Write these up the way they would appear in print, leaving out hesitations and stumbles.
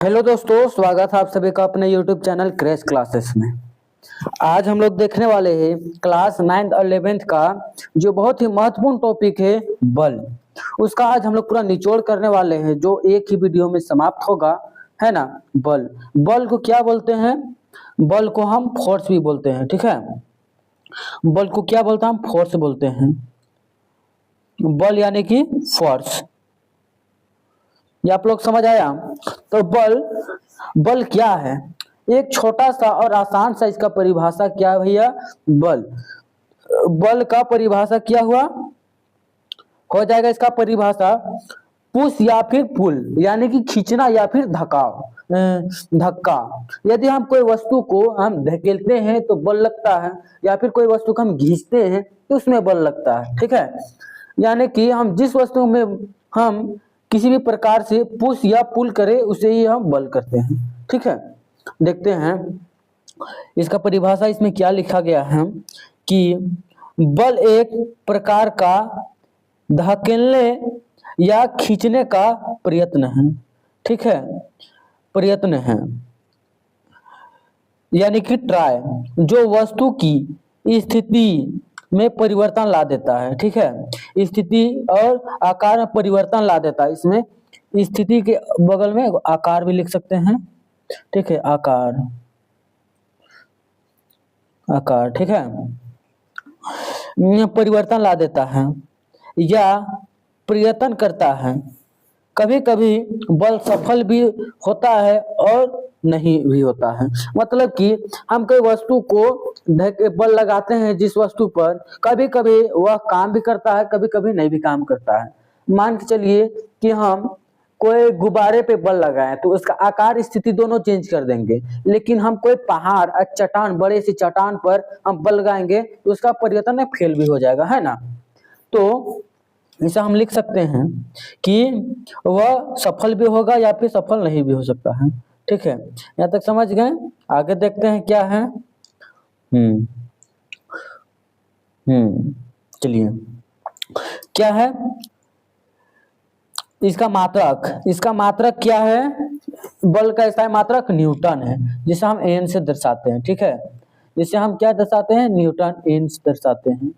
Hello दोस्तों, स्वागत है आप सभी का अपने यूट्यूब चैनल क्रैश क्लासेस में। आज हम लोग देखने वाले हैं क्लास 9th और 11th का जो बहुत ही महत्वपूर्ण टॉपिक है बल। उसका आज हम लोग पूरा निचोड़ करने वाले हैं जो एक ही वीडियो में समाप्त होगा, है ना। बल बल को क्या बोलते हैं? बल को हम फोर्स भी बोलते हैं, ठीक है। बल को क्या बोलते हैं? हम फोर्स बोलते हैं। बल यानी कि फोर्स, ये आप लोग समझ आया? तो बल बल क्या है? एक छोटा सा और आसान सा इसका परिभाषा क्या है भैया? बल बल का परिभाषा क्या हुआ हो जाएगा? इसका परिभाषा पुश या फिर पुल यानी कि खींचना या फिर धक्का। यदि हम कोई वस्तु को हम धकेलते हैं तो बल लगता है, या फिर कोई वस्तु को हम खींचते हैं तो उसमें बल लगता है, ठीक है। यानी कि हम जिस वस्तु में हम किसी भी प्रकार से पुश या पुल करें उसे ही हम बल करते हैं, ठीक है। देखते हैं इसका परिभाषा, इसमें क्या लिखा गया है कि बल एक प्रकार का धकेलने या खींचने का प्रयत्न है, ठीक है। प्रयत्न है यानी कि ट्राई, जो वस्तु की स्थिति में परिवर्तन ला देता है, ठीक है। स्थिति और आकार में परिवर्तन ला देता है। इसमें स्थिति के बगल में आकार भी लिख सकते हैं, ठीक है। आकार आकार, ठीक है। परिवर्तन ला देता है या प्रयत्न करता है। कभी कभी बल सफल भी होता है और नहीं भी होता है। मतलब कि हम कोई वस्तु को बल लगाते हैं जिस वस्तु पर, कभी कभी वह काम भी करता है, कभी कभी नहीं भी काम करता है। मान के चलिए कि हम कोई गुब्बारे पे बल लगाएं तो उसका आकार स्थिति दोनों चेंज कर देंगे, लेकिन हम कोई पहाड़ चट्टान, बड़े सी चट्टान पर हम बल लगाएंगे तो उसका परिवर्तन फेल भी हो जाएगा, है ना। तो ऐसा हम लिख सकते हैं कि वह सफल भी होगा या फिर सफल नहीं भी हो सकता है, ठीक है। यहाँ तक समझ गए? आगे देखते हैं क्या है। चलिए, क्या है इसका मात्रक? इसका मात्रक क्या है? बल का इसका मात्रक न्यूटन है, जिसे हम एन से दर्शाते हैं, ठीक है। जिसे हम क्या दर्शाते हैं? न्यूटन, एन से दर्शाते हैं।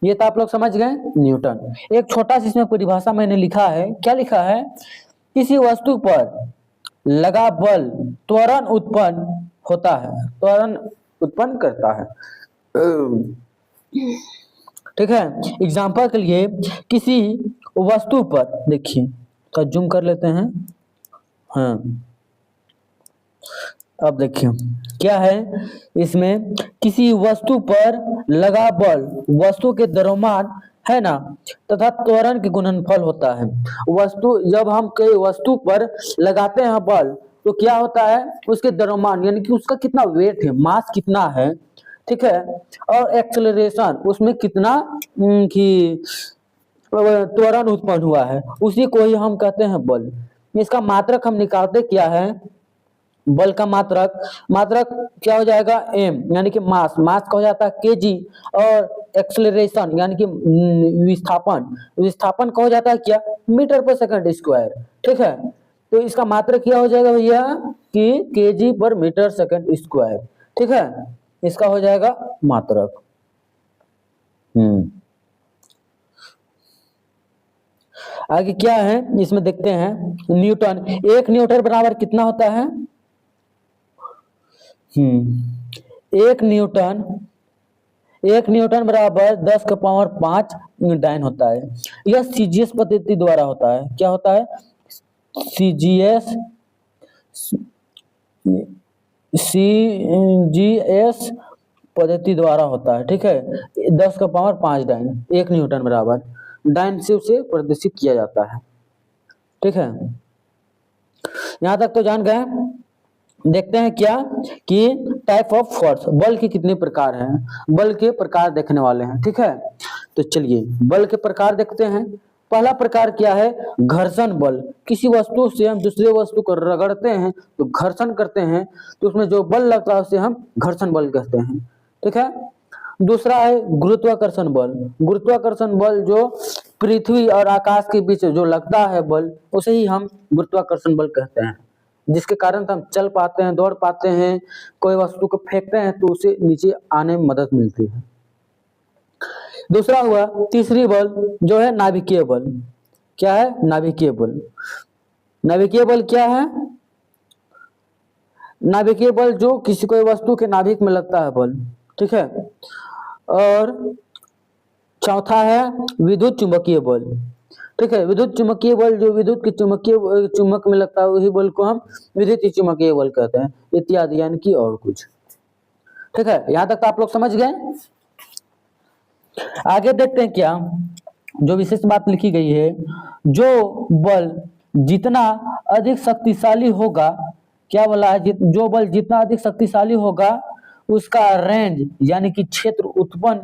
ये तो आप लोग समझ गए, न्यूटन। एक छोटा सा इसमें परिभाषा मैंने लिखा है। क्या लिखा है? किसी वस्तु पर लगा बल त्वरण उत्पन्न होता है, त्वरण उत्पन्न करता है, ठीक है। एग्जाम्पल के लिए किसी वस्तु पर, देखिए तो जूम कर लेते हैं। हाँ, अब देखिए क्या है इसमें, किसी वस्तु पर लगा बल वस्तु के द्रव्यमान, है ना, तथा त्वरण के गुणनफल होता है। वस्तु, जब हम कोई वस्तु पर लगाते हैं बल तो क्या होता है? उसके द्रव्यमान यानी कि उसका कितना वेट है, मास कितना है, ठीक है। और एक्सेलरेशन, उसमें कितना कि त्वरण उत्पन्न हुआ है, उसी को ही हम कहते हैं बल। इसका मात्रक हम निकालते क्या है? बल का मात्रक क्या हो जाएगा? एम यानी कि मास का हो जाता है केजी, और एक्सेलरेशन यानी कि विस्थापन का हो जाता है क्या? मीटर पर सेकंड स्क्वायर, ठीक है। तो इसका मात्रक क्या हो जाएगा भैया? कि केजी पर मीटर सेकंड स्क्वायर, ठीक है। इसका हो जाएगा मात्रक। आगे क्या है इसमें देखते हैं। न्यूटन, 1 न्यूटन बराबर कितना होता है? 1 न्यूटन बराबर 10 का पावर 5 न्यूटन होता है। यह सीजीएस पद्धति द्वारा होता है। क्या होता है? सीजीएस पद्धति द्वारा होता है, ठीक है। 10 का पावर 5 डाइन, 1 न्यूटन बराबर डाइन से उसे प्रदर्शित किया जाता है, ठीक है। यहां तक तो जान गए। देखते हैं क्या कि टाइप ऑफ फोर्स, बल के कितने प्रकार हैं। बल के प्रकार देखने वाले हैं, ठीक है। तो चलिए बल के प्रकार देखते हैं। पहला प्रकार क्या है? घर्षण बल। किसी वस्तु से हम दूसरे वस्तु को रगड़ते हैं तो घर्षण करते हैं, तो उसमें जो बल लगता है उसे हम घर्षण बल कहते हैं, ठीक है। दूसरा है गुरुत्वाकर्षण बल। गुरुत्वाकर्षण बल जो पृथ्वी और आकाश के बीच जो लगता है बल, उसे ही हम गुरुत्वाकर्षण बल कहते हैं, जिसके कारण हम चल पाते हैं, दौड़ पाते हैं, कोई वस्तु को फेंकते हैं तो उसे नीचे आने में मदद मिलती है। दूसरा हुआ तीसरी बल जो है नाभिकीय बल। क्या है? नाभिकीय बल। नाभिकीय बल क्या है? नाभिकीय बल जो किसी कोई वस्तु के नाभिक में लगता है बल, ठीक है। और चौथा है विद्युत चुंबकीय बल, ठीक है। विद्युत चुंबकीय बल जो विद्युत के चुंबकीय चुंबक में लगता है वही बल को हम विद्युत चुंबकीय बल कहते हैं, इत्यादि यानी कि और कुछ, ठीक है। यहां तक तो आप लोग समझ गए। आगे देखते हैं क्या जो विशेष बात लिखी गई है, जो बल जितना अधिक शक्तिशाली होगा, क्या बोला है, जो बल जितना अधिक शक्तिशाली होगा उसका रेंज यानी कि क्षेत्र उत्पन्न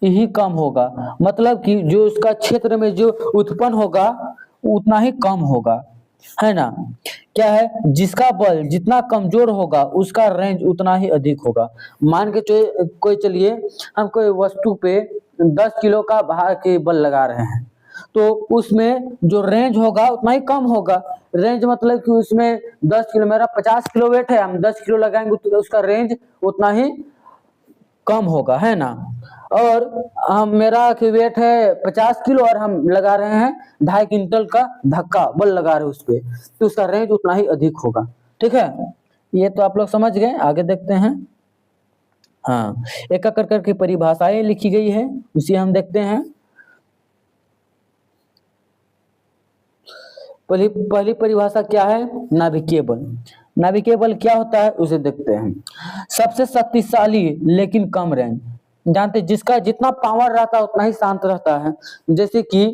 ही कम होगा। मतलब कि जो उसका क्षेत्र में जो उत्पन्न होगा उतना ही कम होगा, है ना। क्या है? जिसका बल जितना कमजोर होगा उसका रेंज उतना ही अधिक होगा। मान के कोई चलिए हम कोई वस्तु पे 10 किलो का भार के बल लगा रहे हैं तो उसमें जो रेंज होगा उतना ही कम होगा। रेंज मतलब कि उसमें 10 किलो, मेरा 50 किलो वेट है, हम 10 किलो लगाएंगे तो उसका रेंज उतना ही कम होगा, है ना। और हम मेरा वेट है 50 किलो और हम लगा रहे हैं 2.5 क्विंटल का धक्का बल लगा रहे हैं उस पे, तो उसका रेंज उतना ही अधिक होगा, ठीक है। ये तो आप लोग समझ गए। आगे देखते हैं। हाँ, एक एक करके परिभाषाएं लिखी गई है, उसे हम देखते हैं। पहली परिभाषा क्या है? नाभिकीय बल। नाभिकीय बल क्या होता है उसे देखते हैं। सबसे शक्तिशाली लेकिन कम रेंज। जानते जिसका जितना पावर रहता है उतना ही शांत रहता है। जैसे कि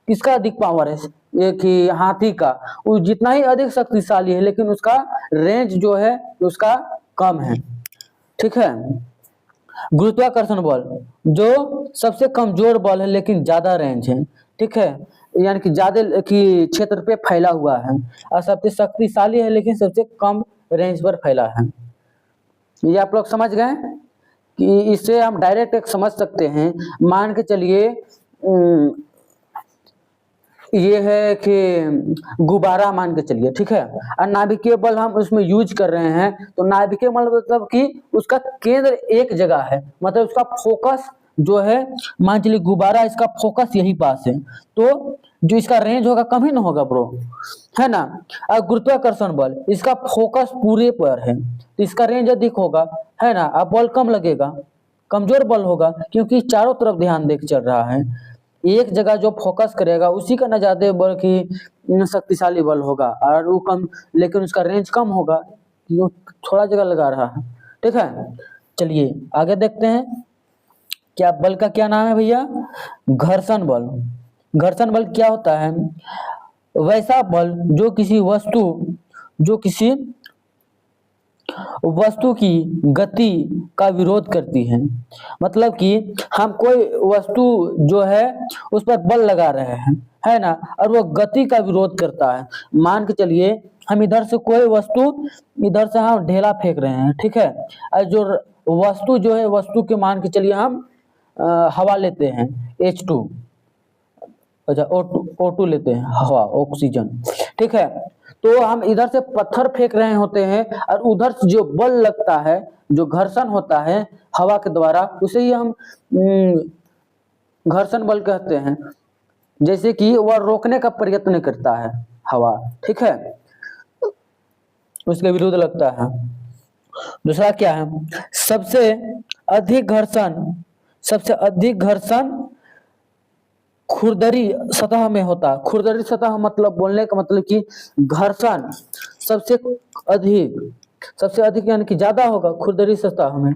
किसका अधिक पावर है? एक ही हाथी का, वो जितना ही अधिक शक्तिशाली है लेकिन उसका रेंज जो है उसका कम है, ठीक है। गुरुत्वाकर्षण बल जो सबसे कमजोर बल है लेकिन ज्यादा रेंज है, ठीक है, यानी कि ज्यादा की क्षेत्र पे फैला हुआ है। और सबसे शक्तिशाली है लेकिन सबसे कम रेंज पर फैला है। ये आप लोग समझ गए कि इससे हम डायरेक्ट एक समझ सकते हैं। मान के चलिए ये है कि गुब्बारा मान के चलिए, ठीक है, और नाभिकीय बल हम उसमें यूज कर रहे हैं तो नाभिकीय बल मतलब कि उसका केंद्र एक जगह है, मतलब उसका फोकस जो है, मान चलिए गुब्बारा इसका फोकस यही पास है तो जो इसका रेंज होगा कम ही ना होगा ब्रो, है ना। और गुरुत्वाकर्षण बल इसका फोकस पूरे पर है तो इसका रेंज अधिक होगा, है ना। अब बल कम लगेगा, कमजोर बल होगा क्योंकि चारों तरफ ध्यान देकर चल रहा है। एक जगह जो फोकस करेगा उसी का न ज्यादा बल की शक्तिशाली बल होगा और वो कम, लेकिन उसका रेंज कम होगा क्यों थोड़ा जगह लगा रहा है, ठीक है। चलिए आगे देखते हैं। क्या बल का क्या नाम है भैया? घर्षण बल। घर्षण बल क्या होता है? वैसा बल जो किसी वस्तु की गति का विरोध करती है। मतलब कि हम कोई वस्तु जो है उस पर बल लगा रहे हैं, है ना, और वो गति का विरोध करता है। मान के चलिए हम इधर से कोई वस्तु, इधर से हम ढेला फेंक रहे हैं, ठीक है, और जो वस्तु जो है वस्तु के मान के चलिए हम हवा लेते हैं H2, अच्छा O2 लेते हैं, हवा, ऑक्सीजन, ठीक है। तो हम इधर से पत्थर फेंक रहे होते हैं और उधर से जो बल लगता है, जो घर्षण होता है हवा के द्वारा, उसे ही हम घर्षण बल कहते हैं। जैसे कि वह रोकने का प्रयत्न करता है हवा, ठीक है, उसके विरुद्ध लगता है। दूसरा क्या है? सबसे अधिक घर्षण खुरदरी सतह में होता है। खुरदरी सतह मतलब बोलने का मतलब कि घर्षण सबसे अधिक यानी कि ज्यादा होगा खुरदरी सतह में,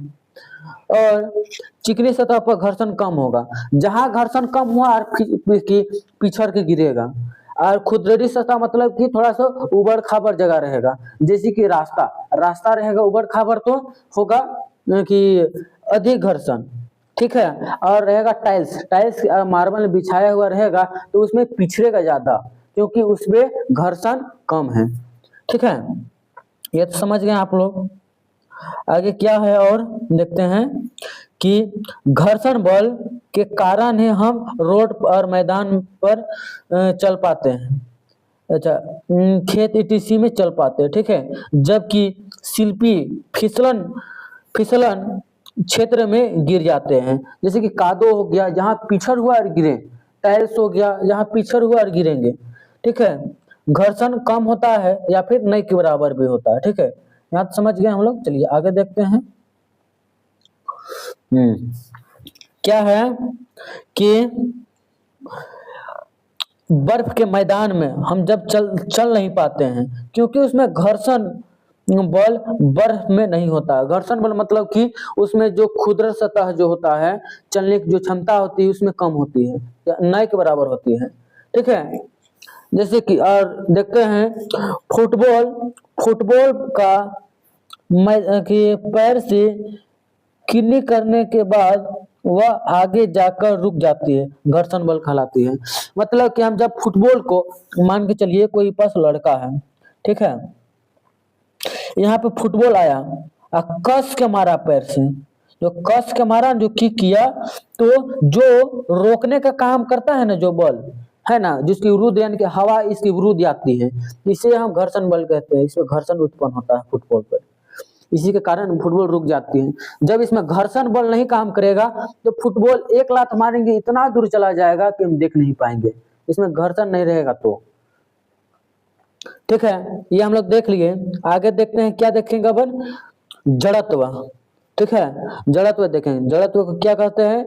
और चिकनी सतह पर घर्षण कम होगा। जहां घर्षण कम हुआ और पिछड़ के गिरेगा। और खुरदरी सतह मतलब कि थोड़ा सा उबड़ खाबड़ जगह रहेगा, जैसे कि रास्ता रहेगा उबड़ खाबड़ तो होगा कि अधिक घर्षण, ठीक है। और रहेगा टाइल्स मार्बल बिछाया हुआ रहेगा तो उसमें पिछड़ेगा ज्यादा क्योंकि उसमें घर्षण कम है, ठीक है। ये तो समझ गए आप लोग। आगे क्या है और देखते हैं कि घर्षण बल के कारण ही हम रोड और मैदान पर चल पाते हैं। अच्छा, खेत ईटीसी में चल पाते हैं, ठीक है, जबकि शिल्पी फिसलन फिसलन क्षेत्र में गिर जाते हैं। जैसे कि कादो हो गया, जहाँ पिछड़ हुआ और गिरे, टाइल्स हो गया, जहाँ पिछड़ हुआ और गिरेंगे, ठीक है। घर्षण कम होता है या फिर नहीं के बराबर भी होता है, ठीक है। यहाँ समझ गए हम लोग, चलिए आगे देखते हैं। क्या है कि बर्फ के मैदान में हम जब चल नहीं पाते हैं, क्योंकि उसमें घर्षण बल बर्फ में नहीं होता। घर्षण बल मतलब कि उसमें जो खुरदर सतह जो होता है, चलने की जो क्षमता होती है उसमें कम होती है या न के बराबर होती है, ठीक है। जैसे कि और देखते हैं फुटबॉल का कि पैर से किन्नी करने के बाद वह आगे जाकर रुक जाती है, घर्षण बल कहलाती है। मतलब कि हम जब फुटबॉल को, मान के चलिए कोई पास लड़का है, ठीक है, यहाँ पे फुटबॉल आया और कस के मारा पैर से, जो कस के मारा, जो किक किया, तो जो रोकने का काम करता है ना, जो बल है ना, जिसकी विरुद्ध यानी कि हवा इसकी विरुद्ध आती है, इसे हम घर्षण बल कहते हैं। इसमें घर्षण उत्पन्न होता है फुटबॉल पर, इसी के कारण फुटबॉल रुक जाती है। जब इसमें घर्षण बल नहीं काम करेगा तो फुटबॉल एक लात मारेंगे इतना दूर चला जाएगा कि हम देख नहीं पाएंगे, इसमें घर्षण नहीं रहेगा तो, ठीक है। ये हम लोग देख लिए। आगे देखते हैं, क्या देखेंगे अपन, जड़त्व, ठीक है। जड़त्व देखेंगे, जड़त्व को क्या कहते हैं,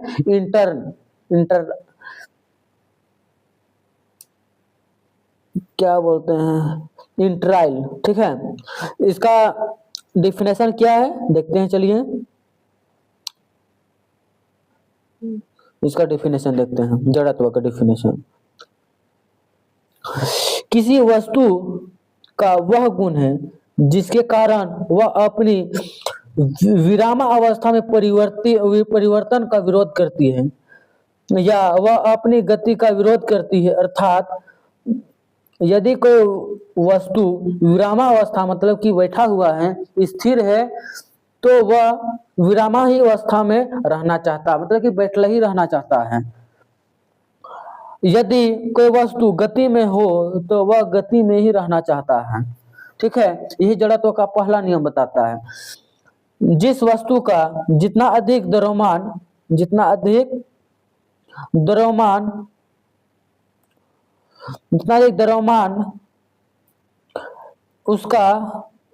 क्या बोलते हैं, इंटराइल, ठीक है। इसका डिफिनेशन क्या है देखते हैं, चलिए इसका डिफिनेशन देखते हैं। जड़त्व का डिफिनेशन, किसी वस्तु का वह गुण है जिसके कारण वह अपनी विरामावस्था में परिवर्तन का विरोध करती है, या वह अपनी गति का विरोध करती है। अर्थात यदि कोई वस्तु विरामावस्था मतलब कि बैठा हुआ है, स्थिर है, तो वह विरामा ही अवस्था में रहना चाहता, मतलब कि बैठला ही रहना चाहता है। यदि कोई वस्तु गति में हो तो वह गति में ही रहना चाहता है, ठीक है। यही जड़त्व का पहला नियम बताता है। जिस वस्तु का जितना अधिक द्रव्यमान उसका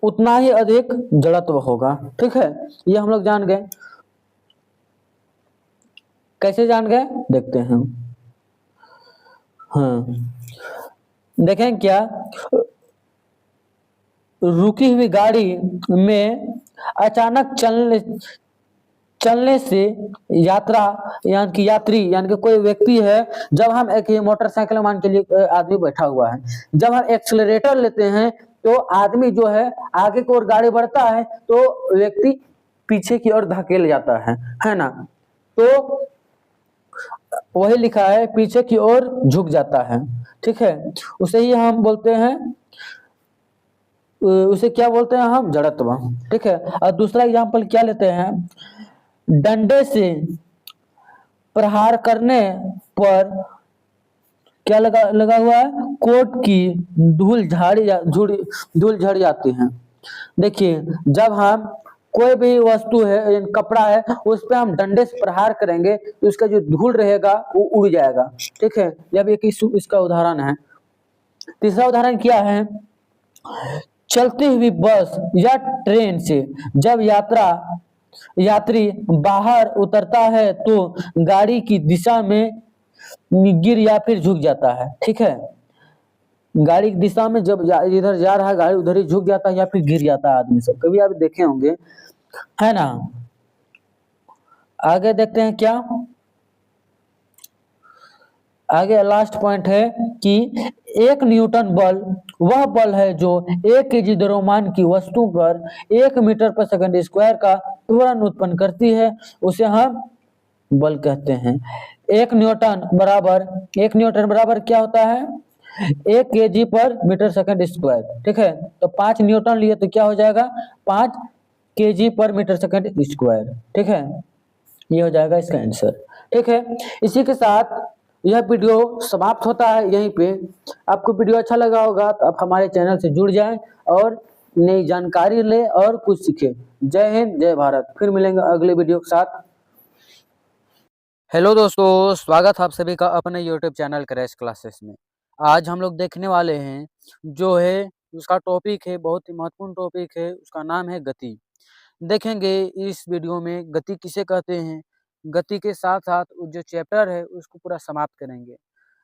उतना ही अधिक जड़त्व होगा, ठीक है। ये हम लोग जान गए। कैसे जान गए देखते हैं। हाँ, देखें क्या, रुकी हुई गाड़ी में अचानक चलने से यात्री यानी कि कोई व्यक्ति है, जब हम एक मोटरसाइकिल मान के लिए आदमी बैठा हुआ है, जब हम एक्सीलरेटर लेते हैं तो आदमी जो है आगे की ओर गाड़ी बढ़ता है तो व्यक्ति पीछे की ओर धकेल जाता है ना। तो वही लिखा है, पीछे की ओर झुक जाता है, ठीक है। उसे ही हम बोलते हैं, उसे क्या बोलते हैं हम, जड़त्व, ठीक है। और दूसरा एग्जांपल क्या लेते हैं, डंडे से प्रहार करने पर क्या लगा हुआ है, कोट की धूल झड़ जाती है। देखिए, जब हम कोई भी वस्तु है, कपड़ा है, उस पर हम डंडे से प्रहार करेंगे तो उसका जो धूल रहेगा वो उड़ जाएगा, ठीक है। यह भी एक इसका उदाहरण है। तीसरा उदाहरण क्या है, चलती हुई बस या ट्रेन से जब यात्री बाहर उतरता है तो गाड़ी की दिशा में गिर या फिर झुक जाता है, ठीक है। गाड़ी की दिशा में जब इधर जा रहा है गाड़ी, उधर ही झुक जाता है या फिर गिर जाता है आदमी सब, कभी आप देखे होंगे, है ना। आगे देखते हैं क्या, आगे लास्ट पॉइंट है कि 1 न्यूटन बल वह बल है जो 1 केजी द्रव्यमान की वस्तु पर 1 मीटर पर सेकंड स्क्वायर का त्वरण उत्पन्न करती है, उसे हम बल कहते हैं। 1 न्यूटन बराबर क्या होता है, 1 केजी पर मीटर सेकंड स्क्वायर, ठीक है। तो 5 न्यूटन लिए तो क्या हो जाएगा, 5 केजी पर मीटर सेकंड स्क्वायर, ठीक है। ये हो जाएगा इसका आंसर, ठीक है। इसी के साथ यह वीडियो समाप्त होता है यहीं पे। आपको वीडियो अच्छा लगा होगा तो आप हमारे चैनल से जुड़ जाएं और नई जानकारी लें और कुछ सीखें। जय हिंद, जय भारत। फिर मिलेंगे अगले वीडियो के साथ। हेलो दोस्तों, स्वागत है आप सभी का अपने यूट्यूब चैनल क्रैश क्लासेस में। आज हम लोग देखने वाले हैं जो है उसका टॉपिक है, बहुत ही महत्वपूर्ण टॉपिक है, उसका नाम है गति। देखेंगे इस वीडियो में गति किसे कहते हैं, गति के साथ साथ जो चैप्टर है उसको पूरा समाप्त करेंगे।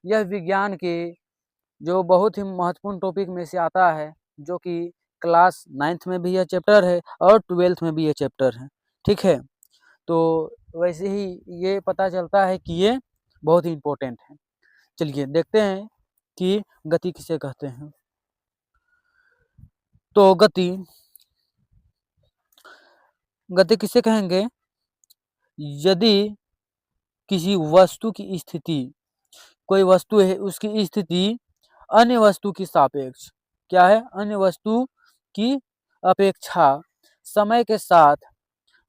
यह विज्ञान के जो बहुत ही महत्वपूर्ण टॉपिक में से आता है, जो कि क्लास 9th में भी यह चैप्टर है और 12th में भी यह चैप्टर है। ठीक है, तो वैसे ही ये पता चलता है कि ये बहुत ही इम्पोर्टेंट है। चलिए देखते हैं कि गति किसे कहते हैं। तो गति किसे कहेंगे? यदि किसी वस्तु की स्थिति, कोई वस्तु है उसकी स्थिति अन्य वस्तु की सापेक्ष, क्या है? अन्य वस्तु की अपेक्षा समय के साथ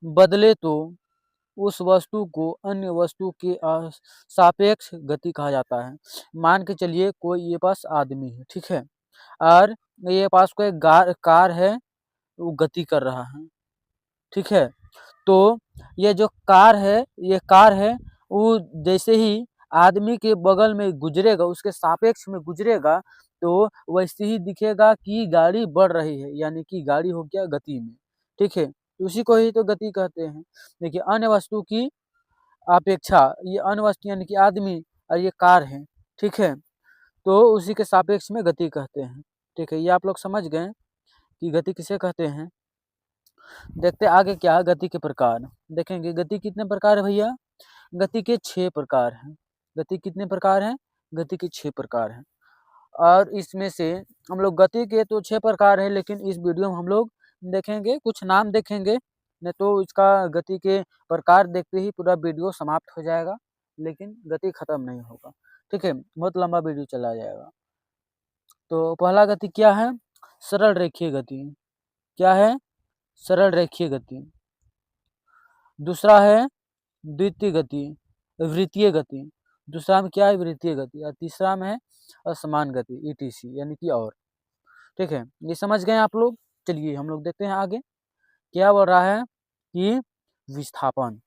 बदले तो उस वस्तु को अन्य वस्तु के सापेक्ष गति कहा जाता है। मान के चलिए कोई ये पास आदमी है, ठीक है, और ये पास कोई कार है, वो गति कर रहा है, ठीक है। तो ये जो कार है, ये कार है, वो जैसे ही आदमी के बगल में गुजरेगा, उसके सापेक्ष में गुजरेगा, तो वैसे ही दिखेगा कि गाड़ी बढ़ रही है, यानी कि गाड़ी हो गया गति में, ठीक है। उसी को ही तो गति कहते हैं। देखिए अन्य वस्तु की अपेक्षा, ये अन्य वस्तु यानी कि आदमी और ये कार है, ठीक है, तो उसी के सापेक्ष में गति कहते हैं। ठीक है, ये आप लोग समझ गए कि गति किसे कहते हैं। देखते आगे क्या है, गति के प्रकार देखेंगे। गति कितने प्रकार है भैया? गति के 6 प्रकार हैं। गति कितने प्रकार हैं? गति के 6 प्रकार हैं। और इसमें से हम लोग गति के तो 6 प्रकार है, लेकिन इस वीडियो में हम लोग देखेंगे, कुछ नाम देखेंगे, नहीं तो इसका गति के प्रकार देखते ही पूरा वीडियो समाप्त हो जाएगा, लेकिन गति खत्म नहीं होगा। ठीक है, बहुत लंबा वीडियो चला जाएगा। तो पहला गति क्या है? सरल रेखीय गति। क्या है? सरल रेखीय गति। दूसरा है द्वितीय गति, वृत्तीय गति। दूसरा में क्या है? वृत्तीय गति। और तीसरा में है असमान गति, ईटीसी, यानी कि और। ठीक है, ये समझ गए आप लोग। चलिए हम लोग देखते हैं आगे क्या बोल रहा है कि विस्थापन।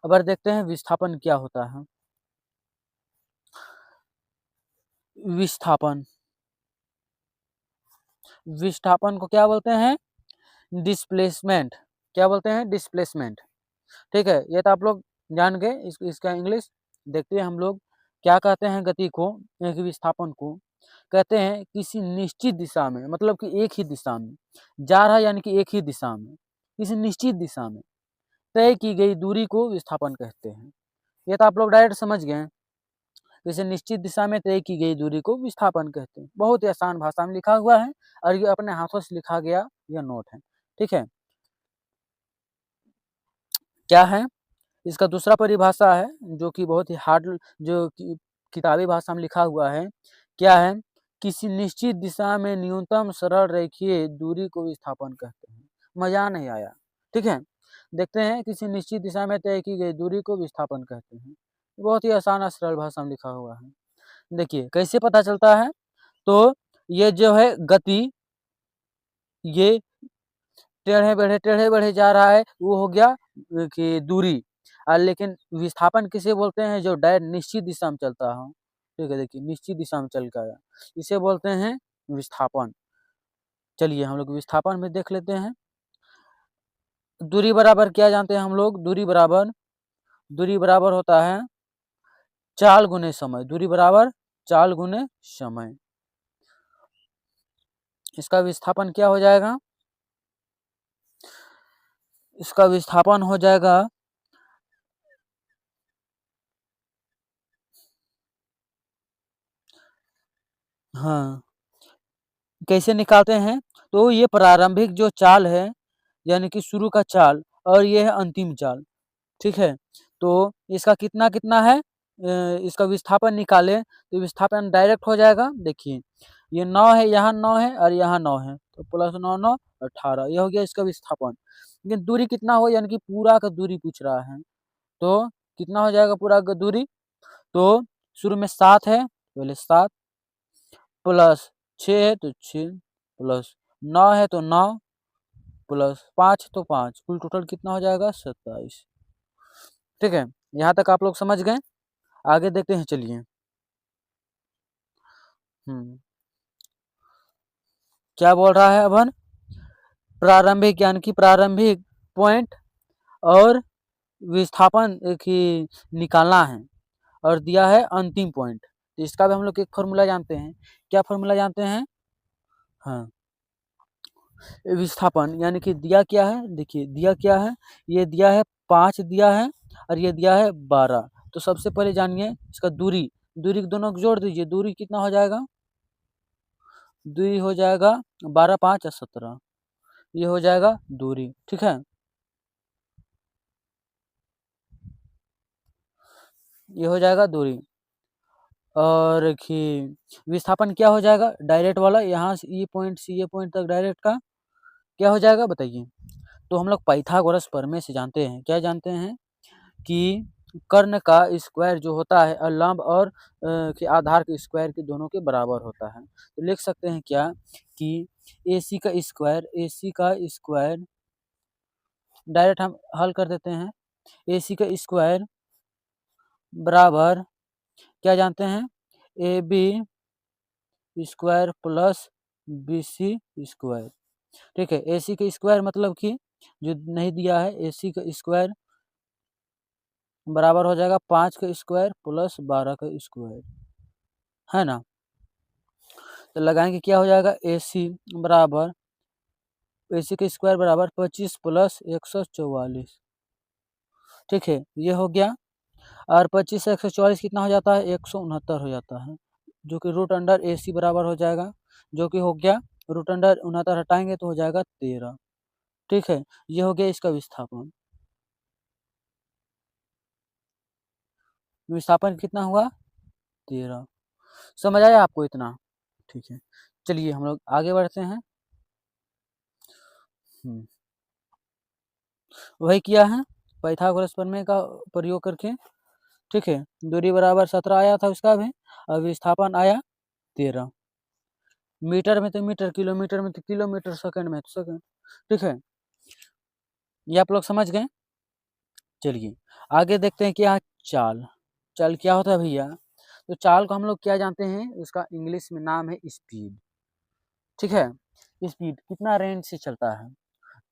अब देखते हैं विस्थापन क्या होता है। विस्थापन, विस्थापन को क्या बोलते हैं? डिस्प्लेसमेंट। क्या बोलते हैं? डिस्प्लेसमेंट। ठीक है, ये तो आप लोग जान गए। इसका इंग्लिश देखते हैं हम लोग। क्या कहते हैं गति को, एक विस्थापन को कहते हैं किसी निश्चित दिशा में, मतलब कि एक ही दिशा में जा रहा है, यानी कि एक ही दिशा में, किसी निश्चित दिशा में तय की गई दूरी को विस्थापन कहते हैं। ये तो आप लोग डायरेक्ट समझ गए। किसी निश्चित दिशा में तय की गई दूरी को विस्थापन कहते हैं। बहुत ही आसान भाषा में लिखा हुआ है और ये अपने हाथों से लिखा गया यह नोट है। ठीक है, क्या है? इसका दूसरा परिभाषा है जो कि बहुत ही हार्ड, जो कि किताबी भाषा में लिखा हुआ है। क्या है? किसी निश्चित दिशा में न्यूनतम सरल रेखीय दूरी को विस्थापन कहते हैं। मजा नहीं आया? ठीक है, देखते हैं। किसी निश्चित दिशा में तय की गई दूरी को विस्थापन कहते हैं। बहुत ही आसान और सरल भाषा में लिखा हुआ है। देखिए कैसे पता चलता है। तो ये जो है गति, ये टेढ़े बढ़े जा रहा है, वो हो गया कि दूरी। लेकिन विस्थापन किसे बोलते हैं? जो डायरेक्ट निश्चित दिशा में चलता हो। ठीक है, देखिए निश्चित दिशा में चल गया, इसे बोलते हैं विस्थापन। चलिए हम लोग विस्थापन में देख लेते हैं। दूरी बराबर क्या जानते हैं हम लोग? दूरी बराबर होता है चाल गुने समय। दूरी बराबर चाल गुने समय। इसका विस्थापन क्या हो जाएगा? इसका विस्थापन हो जाएगा, हाँ, कैसे निकालते हैं? तो ये प्रारंभिक जो चाल है, यानी कि शुरू का चाल, और ये है अंतिम चाल। ठीक है, तो इसका कितना कितना है, इसका विस्थापन निकाले तो विस्थापन डायरेक्ट हो जाएगा। देखिए ये 9 है, यहाँ 9 है और यहाँ 9 है, तो प्लस 9 9 18, यह हो गया इसका विस्थापन। लेकिन दूरी कितना हो, यानी कि पूरा का दूरी पूछ रहा है, तो कितना हो जाएगा पूरा का दूरी? तो शुरू में 7 है, पहले 7 प्लस 6 है तो 6 प्लस 9 है तो 9 प्लस 5 तो 5, कुल टोटल कितना हो जाएगा 27। ठीक है, यहाँ तक आप लोग समझ गए। आगे देखते हैं, चलिए। क्या बोल रहा है अभन? प्रारंभिक यानी कि प्रारंभिक पॉइंट और विस्थापन की निकालना है, और दिया है अंतिम पॉइंट। तो इसका भी हम लोग एक फॉर्मूला जानते हैं। क्या फॉर्मूला जानते हैं? हाँ, विस्थापन यानी कि दिया क्या है, देखिए दिया क्या है, ये दिया है 5 दिया है और ये दिया है 12। तो सबसे पहले जानिए इसका दूरी, दूरी दोनों को जोड़ दीजिए, दूरी कितना हो जाएगा, दूरी हो जाएगा 12 5 17, ये हो जाएगा दूरी। ठीक है, ये हो जाएगा दूरी। और कि विस्थापन क्या हो जाएगा, डायरेक्ट वाला, यहाँ से ये पॉइंट से ये पॉइंट तक डायरेक्ट का क्या हो जाएगा बताइए। तो हम लोग पाइथागोरस प्रमेय से जानते हैं, क्या जानते हैं कि कर्ण का स्क्वायर जो होता है लंब और के आधार के स्क्वायर के दोनों के बराबर होता है। तो लिख सकते हैं क्या कि AC का स्क्वायर, AC का स्क्वायर डायरेक्ट हम हल कर देते हैं। AC का स्क्वायर बराबर क्या जानते हैं, AB square plus BC square. ठीक है, AC का स्क्वायर मतलब कि जो नहीं दिया है, AC का स्क्वायर बराबर हो जाएगा 5 का स्क्वायर प्लस 12 का स्क्वायर, है ना। तो लगाएंगे क्या हो जाएगा, AC बराबर AC का स्क्वायर बराबर 25 प्लस 144। ठीक है, ये हो गया। और 25 से 144 कितना हो जाता है, 169 हो जाता है, जो कि रूट अंडर AC बराबर हो जाएगा, जो कि हो गया रूट अंडर 69 हटाएंगे तो हो जाएगा 13। ठीक है, ये हो गया इसका विस्थापन। विस्थापन कितना हुआ, 13। समझ आया आपको इतना? ठीक है, चलिए हम लोग आगे बढ़ते हैं। वही किया है पाइथागोरस प्रमेय का प्रयोग करके। ठीक है, दूरी बराबर 17 आया था उसका भी, और विस्थापन आया 13। मीटर में तो मीटर, किलोमीटर में तो किलोमीटर, सेकंड में तो सेकंड। ठीक है, ये आप लोग समझ गए। चलिए आगे देखते हैं क्या, चाल। चाल क्या होता है भैया? तो चाल को हम लोग क्या जानते हैं, उसका इंग्लिश में नाम है स्पीड। ठीक है, स्पीड कितना रेंज से चलता है।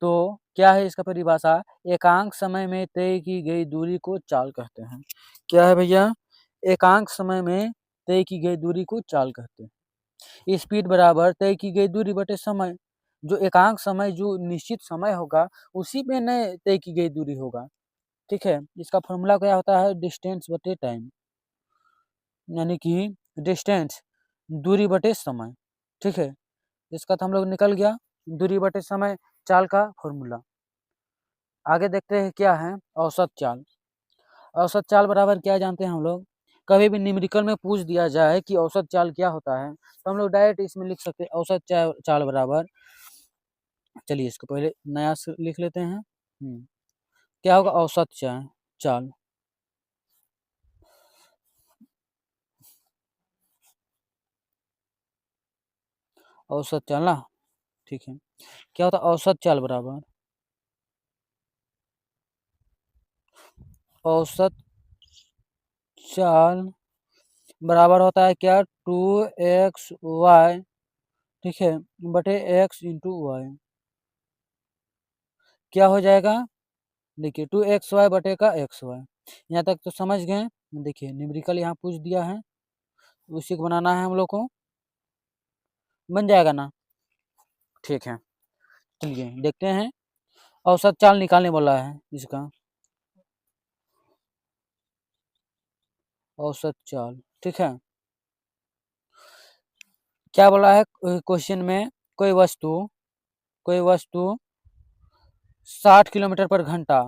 तो क्या है इसका परिभाषा, एकांक समय में तय की गई दूरी को चाल कहते हैं। क्या है भैया, एकांक समय में तय की गई दूरी को चाल कहते हैं। स्पीड बराबर तय की गई दूरी बटे समय, जो एकांक समय जो निश्चित समय होगा उसी में न तय की गई दूरी होगा। ठीक है, इसका फॉर्मूला क्या होता है, डिस्टेंस बटे टाइम, यानी कि डिस्टेंस दूरी बटे समय। ठीक है, इसका तो हम लोग निकल गया, दूरी बटे समय चाल का फॉर्मूला। आगे देखते हैं क्या है, औसत चाल। औसत चाल बराबर क्या जानते हैं हम लोग, कभी भी न्यूमेरिकल में पूछ दिया जाए कि औसत चाल क्या होता है, तो हम लोग डायरेक्ट इसमें लिख सकते हैं औसत चाल बराबर, चलिए इसको पहले नया से लिख लेते हैं। क्या होगा, औसत चाल चाल औसत चाल ना। ठीक है, क्या होता है औसत चाल बराबर, औसत चाल बराबर होता है क्या, 2xy, ठीक है, बटे x इंटू वाई। क्या हो जाएगा, देखिए 2xy बटे का xy। यहाँ तक तो समझ गए। देखिए न्यूमेरिकल यहाँ पूछ दिया है, उसी को बनाना है हम लोग को, बन जाएगा ना। ठीक है, चलिए देखते हैं, औसत चाल निकालने वाला है इसका, औसत चाल। ठीक है, क्या बोला है क्वेश्चन में, कोई वस्तु 60 किलोमीटर पर घंटा,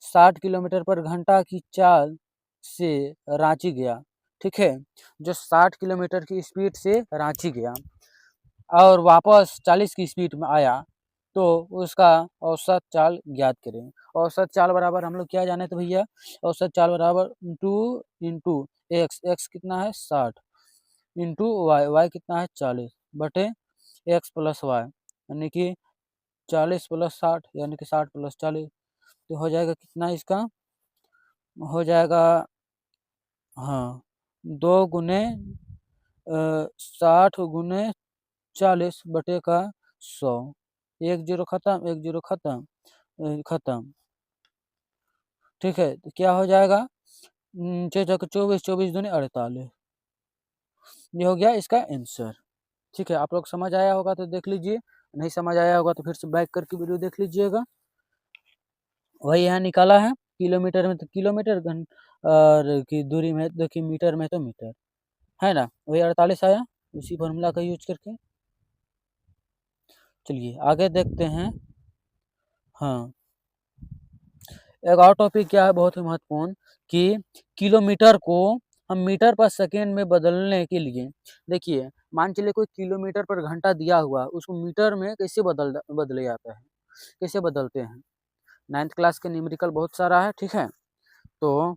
60 किलोमीटर पर घंटा की चाल से रांची गया। ठीक है, जो 60 किलोमीटर की स्पीड से रांची गया और वापस 40 की स्पीड में आया, तो उसका औसत चाल ज्ञात करें। औसत चाल बराबर हम लोग क्या जाने थे भैया, औसत चाल बराबर 2 इंटू एक्स कितना है 60 इंटू वाई कितना है 40 बटे एक्स प्लस वाई, यानी कि 40 प्लस 60 यानी कि 60 प्लस 40, तो हो जाएगा कितना इसका, हो जाएगा हाँ 2 गुने 60 गुने 40 बटे का 100, 1 0 खत्म 1 0 खत्म खत्म। ठीक है, तो क्या हो जाएगा 6 24 दूनी 48, ये हो गया इसका आंसर। ठीक है, आप लोग समझ आया होगा तो देख लीजिए, नहीं समझ आया होगा तो फिर से बैक करके वीडियो देख लीजिएगा। वही यहाँ निकाला है, किलोमीटर में तो किलोमीटर, और की दूरी में देखिए मीटर में तो मीटर, है ना, वही 48 आया उसी फॉर्मूला का यूज करके। चलिए आगे देखते हैं। हाँ, एक और टॉपिक क्या है बहुत ही महत्वपूर्ण, कि किलोमीटर को हम मीटर पर सेकेंड में बदलने के लिए, देखिए मान चलिए कोई किलोमीटर पर घंटा दिया हुआ, उसको मीटर में कैसे बदले जाता है, कैसे बदलते हैं। 9th क्लास के न्यूमेरिकल बहुत सारा है, ठीक है, तो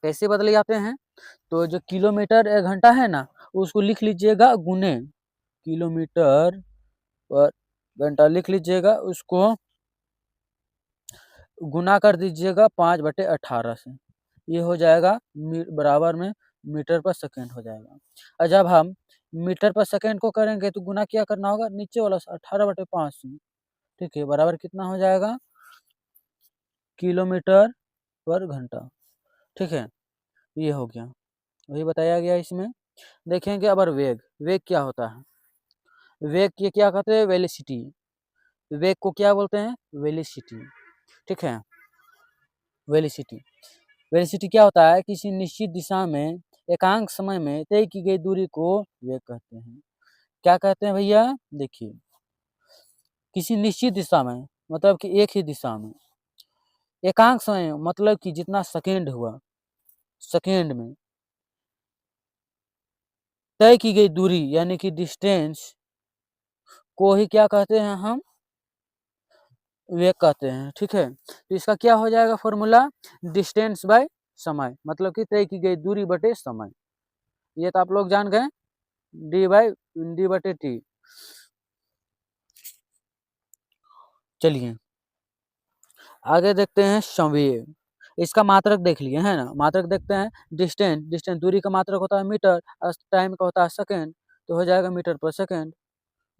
कैसे बदले जाते हैं, तो जो किलोमीटर एक घंटा है ना, उसको लिख लीजिएगा गुने, किलोमीटर पर घंटा लिख लीजिएगा, उसको गुना कर दीजिएगा 5/18 से, ये हो जाएगा बराबर में मीटर पर सेकेंड हो जाएगा। और जब हम मीटर पर सेकेंड को करेंगे तो गुना क्या करना होगा, नीचे वाला 18/5 से, ठीक है, बराबर कितना हो जाएगा, किलोमीटर पर घंटा। ठीक है, ये हो गया, वही बताया गया इसमें। देखेंगे अब वेग, वेग क्या होता है, वेग के क्या कहते हैं, वेलोसिटी, वेग को क्या बोलते हैं, वेलोसिटी। ठीक है, वेलोसिटी, वेलोसिटी क्या होता है, किसी निश्चित दिशा में एकांक समय में तय की गई दूरी को वेग कहते हैं। क्या कहते हैं भैया, देखिए किसी निश्चित दिशा में मतलब कि एक ही दिशा में, एकांक समय मतलब कि जितना सेकेंड हुआ, सेकेंड में तय की गई दूरी यानी कि डिस्टेंस को ही क्या कहते हैं, हम वेग कहते हैं। ठीक है, तो इसका क्या हो जाएगा फॉर्मूला, डिस्टेंस बाय समय, मतलब कि तय की गई दूरी बटे समय, ये तो आप लोग जान गए, डी बटे टी। चलिए आगे देखते हैं संवेग, इसका मात्रक देख लिए है ना, मात्रक देखते हैं, डिस्टेंस, डिस्टेंस दूरी का मात्रक होता है मीटर, टाइम का होता है सेकेंड, तो हो जाएगा मीटर पर सेकेंड,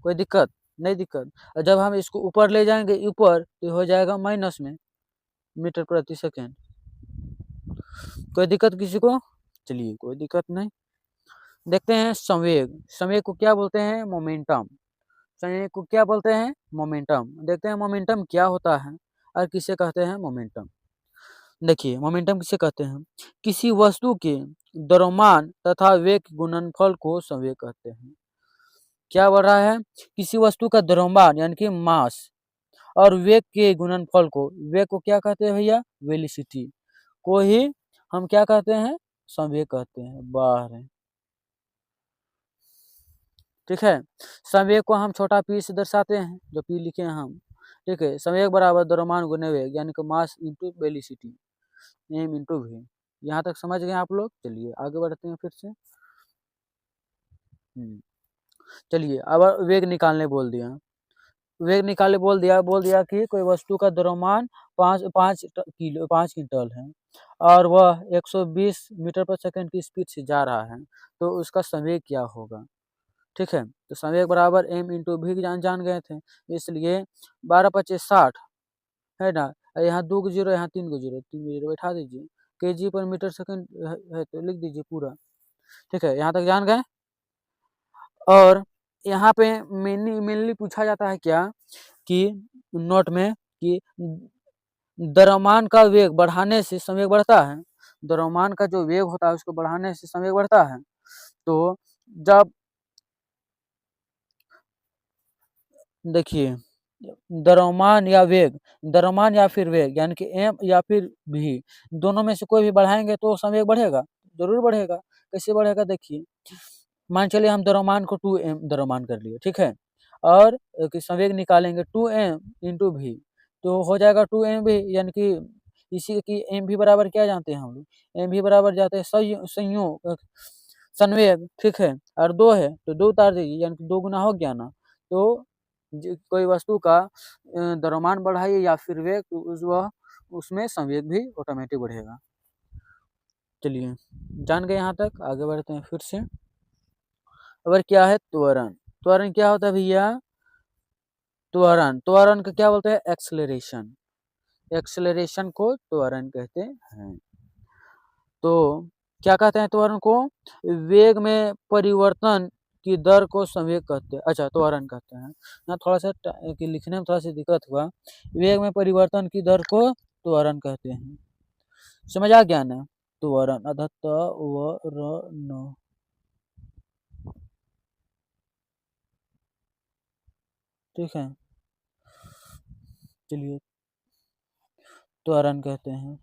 कोई दिक्कत नहीं, दिक्कत। और जब हम इसको ऊपर ले जाएंगे ऊपर तो हो जाएगा माइनस में मीटर प्रति सेकेंड, कोई दिक्कत किसी को, चलिए कोई दिक्कत नहीं। देखते हैं संवेग, संवेग को क्या बोलते हैं, मोमेंटम, संवेग को क्या बोलते हैं, मोमेंटम। देखते हैं मोमेंटम क्या होता है और किसे कहते हैं मोमेंटम। देखिए मोमेंटम किसे कहते हैं, किसी वस्तु के द्रव्यमान तथा वेग के गुणनफल को संवेग कहते हैं। क्या बढ़ रहा है, किसी वस्तु का द्रव्यमान यानी कि मास और वेग के गुणनफल को, वेग को क्या कहते हैं भैया, वेलोसिटी, को ही हम क्या कहते हैं, संवेग कहते हैं। बाहर है, ठीक है, संवेग को हम छोटा पी से दर्शाते हैं, जो पी लिखे हैं हम। ठीक है, संवेग बराबर द्रव्यमान गुने वेग यानी कि mass into velocity, m into v. यहाँ तक समझ गए आप लोग, चलिए आगे बढ़ते हैं फिर से। चलिए अब वेग निकालने बोल दिया, वेग निकाले बोल दिया कि कोई वस्तु का द्रव्यमान 5 क्विंटल है और वह 120 मीटर पर सेकंड की स्पीड से जा रहा है, तो उसका संवेग क्या होगा। ठीक है, तो संवेग बराबर एम इंटू भी जान गए थे, इसलिए 12×5 = 60 है ना, यहाँ 2 जीरो, यहाँ 3 जीरो, 3 जीरो बैठा दीजिए, केजी पर मीटर सेकंड है तो लिख दीजिए पूरा। ठीक है, यहाँ तक जान गए। और यहाँ पे मेनली पूछा जाता है क्या, कि नोट में, कि द्रव्यमान का वेग बढ़ाने से संवेग बढ़ता है, द्रव्यमान का जो वेग होता है उसको बढ़ाने से संवेग बढ़ता है। तो जब देखिए द्रव्यमान या वेग, द्रव्यमान या फिर वेग यानी कि एम या फिर भी, दोनों में से कोई भी बढ़ाएंगे तो संवेग बढ़ेगा, जरूर बढ़ेगा। कैसे बढ़ेगा, देखिए मान चलिए हम द्रव्यमान को 2m द्रव्यमान कर लिए, ठीक है, और संवेग निकालेंगे 2m इंटू भी, तो हो जाएगा 2m भी, यानी कि इसी की एम भी बराबर क्या जानते हैं हम लोग, एम भी बराबर जाते हैं संयोग संवेग, ठीक है, और 2 है तो 2 उतार दीजिए, यानी कि 2 गुना हो गया ना। तो कोई वस्तु का द्रव्यमान बढ़ाइए या फिर वेग, तो वह उसमें संवेग भी ऑटोमेटिक बढ़ेगा। चलिए जान गए यहाँ तक, आगे बढ़ते हैं फिर से। अगर क्या है त्वरण, त्वरण क्या होता है भैया, त्वरण, त्वरण को क्या बोलते हैं, एक्सेलरेशन, एक्सेलरेशन को त्वरण कहते हैं। तो क्या कहते हैं त्वरण को, वेग में परिवर्तन की दर को संवेग कहते हैं, अच्छा त्वरण कहते हैं ना, थोड़ा सा कि लिखने में थोड़ा सा दिक्कत हुआ, वेग में परिवर्तन की दर को त्वरण कहते हैं, समझ आ गया ना, त्वरण अध त्वरण, ठीक है, चलिए त्वरण कहते हैं,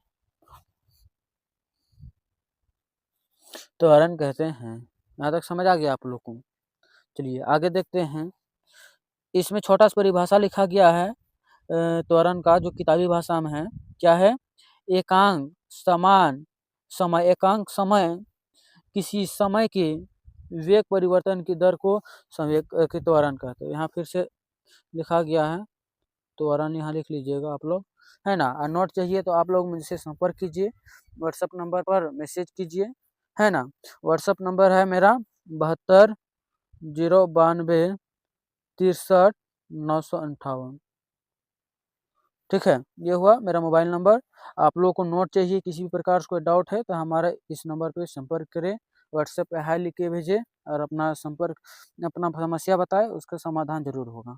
त्वरण कहते हैं, यहाँ तक समझ आ गया आप लोग को। चलिए आगे देखते हैं, इसमें छोटा सा परिभाषा लिखा गया है त्वरण का, जो किताबी भाषा में है, क्या है, एकांक समान समय, एकांक समय किसी समय के वेग परिवर्तन की दर को संवेग के त्वरण कहते हैं। यहाँ फिर से लिखा गया है त्वरण, यहाँ लिख लीजिएगा आप लोग, है ना। और नोट चाहिए तो आप लोग मुझसे संपर्क कीजिए, व्हाट्सएप नंबर पर मैसेज कीजिए, है ना। व्हाट्सएप नंबर है मेरा 72 092 63 958, ठीक है, ये हुआ मेरा मोबाइल नंबर। आप लोगों को नोट चाहिए, किसी भी प्रकार से कोई डाउट है तो हमारे इस नंबर पे संपर्क करें, व्हाट्सएप पे हाई लिख के भेजें और अपना संपर्क, अपना समस्या बताएं, उसका समाधान जरूर होगा,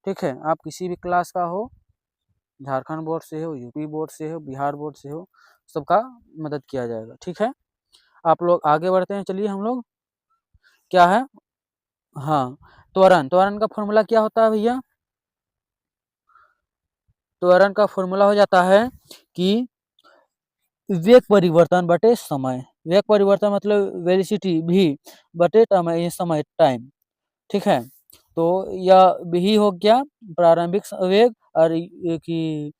ठीक है। आप किसी भी क्लास का हो, झारखंड बोर्ड से हो, यूपी बोर्ड से हो, बिहार बोर्ड से हो, सबका मदद किया जाएगा, ठीक है। आप लोग आगे बढ़ते हैं, चलिए हम लोग क्या है, हाँ त्वरण, त्वरण का फॉर्मूला क्या होता है भैया, त्वरण का फॉर्मूला हो जाता है कि वेग परिवर्तन बटे समय, वेग परिवर्तन मतलब वेलोसिटी भी बटे समय टाइम, ठीक है। तो यह भी हो गया प्रारंभिक वेग, और कि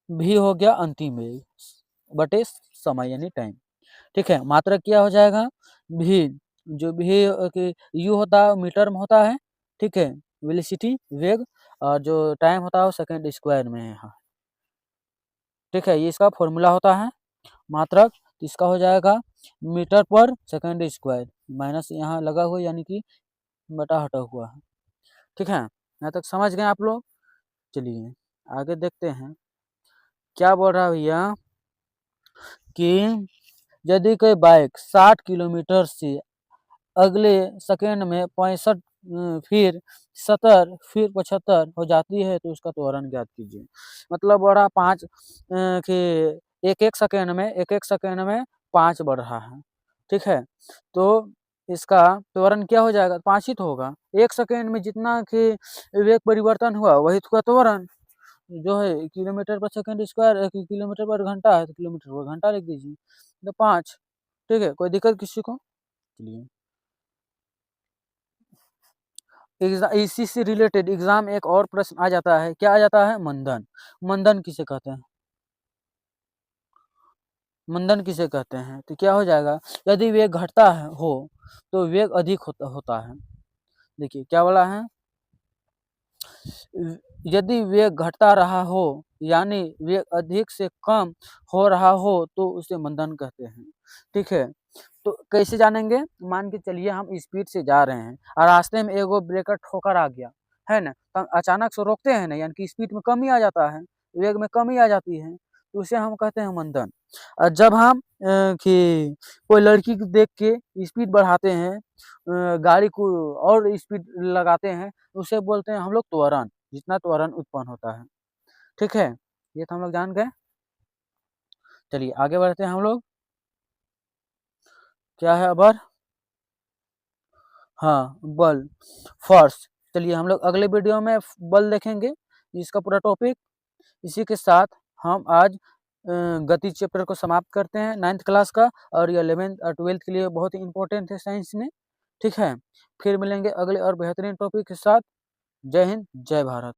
भी हो गया अंतिम वेग बटे समय यानी टाइम, ठीक है। मात्रक क्या हो जाएगा, भी, जो भी यू होता है मीटर में होता है, ठीक है, वेलोसिटी वेग, और जो टाइम होता है वो सेकंड स्क्वायर में है, हाँ, ठीक है, ये इसका फॉर्मूला होता है। मात्रक इसका हो जाएगा मीटर पर सेकंड स्क्वायर, माइनस यहाँ लगा हुआ यानी कि बटा हटा हुआ है, ठीक है। यहाँ तक समझ गए आप लोग। चलिए आगे देखते हैं, क्या बोल रहा है भैया कि यदि कोई बाइक 60 किलोमीटर से अगले सेकंड में 65 फिर 70 फिर 75 हो जाती है तो उसका त्वरण ज्ञात कीजिए। मतलब बढ़ा 5 के एक एक सेकंड में 5 बढ़ रहा है, ठीक है। तो इसका त्वरण क्या हो जाएगा, 5 ही तो होगा, एक सेकंड में जितना कि वेग परिवर्तन हुआ वही तो त्वरण, जो है किलोमीटर पर सेकंड स्क्वायर, किलोमीटर पर घंटा है तो किलोमीटर पर घंटा लिख दीजिए, तो 5, ठीक है। कोई दिक्कत किसी को, चलिए इसी से रिलेटेड एग्जाम एक और प्रश्न आ जाता है, क्या आ जाता है, मंदन, मंदन किसे कहते हैं, मंदन किसे कहते हैं, तो क्या हो जाएगा, यदि वेग घटता है हो तो वेग अधिक होता है, देखिए क्या बोला है, यदि वेग घटता रहा हो यानी वेग अधिक से कम हो रहा हो तो उसे मंदन कहते हैं, ठीक है। तो कैसे जानेंगे, मान के चलिए हम स्पीड से जा रहे हैं और रास्ते में एगो ब्रेकर ठोकर आ गया, है ना, तो हम अचानक से रोकते हैं ना, यानी कि स्पीड में कमी आ जाता है, वेग में कमी आ जाती है, तो उसे हम कहते हैं मंदन। और जब हम कि कोई लड़की को देख के स्पीड बढ़ाते हैं, गाड़ी को और स्पीड लगाते हैं, उसे बोलते हैं हम लोग त्वरण, जितना त्वरण उत्पन्न होता है, ठीक है। ये तो हम लोग जान गए। चलिए आगे बढ़ते हैं हम लोग, क्या है अबर, हाँ बल, फोर्स। चलिए हम लोग अगले वीडियो में बल देखेंगे, इसका पूरा टॉपिक। इसी के साथ हम आज गति चैप्टर को समाप्त करते हैं 9th क्लास का, और ये 11th और 12th के लिए बहुत ही इंपॉर्टेंट है साइंस में, ठीक है। फिर मिलेंगे अगले और बेहतरीन टॉपिक के साथ। जय हिंद, जय भारत।